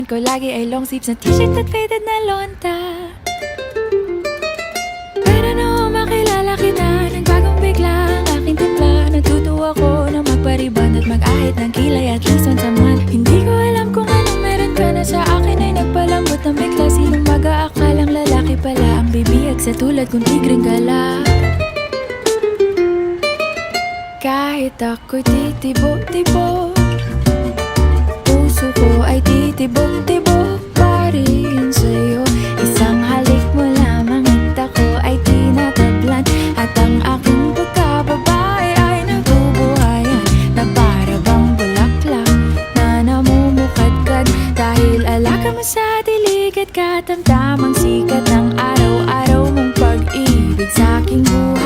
ko lagi ay long sleeves na t-shirt at faded na lonta. Pero noong makilala kita, nagbagong bigla ang aking timpla. Natutuwa ko na magpariban at mag-ahit ng kilay at least once a month. Hindi ko alam kung anong meron ka na sa akin ay nagpalambot ng bigla. Sinong mag-aakalang lalaki pala ang bibihag sa tulad kong tigring gala. Kahit ako'y titibok-tibok, puso ko ay titibok-tibok pa rin sa'yo. Isang halik mo lamang at ako ay tinatablan, at ang aking pagkababae ay nabubuhayan na para bang bulaklak na namumukadkad. Dahil alaga mo sa dilig at katamtamang sikat ng araw-araw mong pag-ibig sa aking buhay.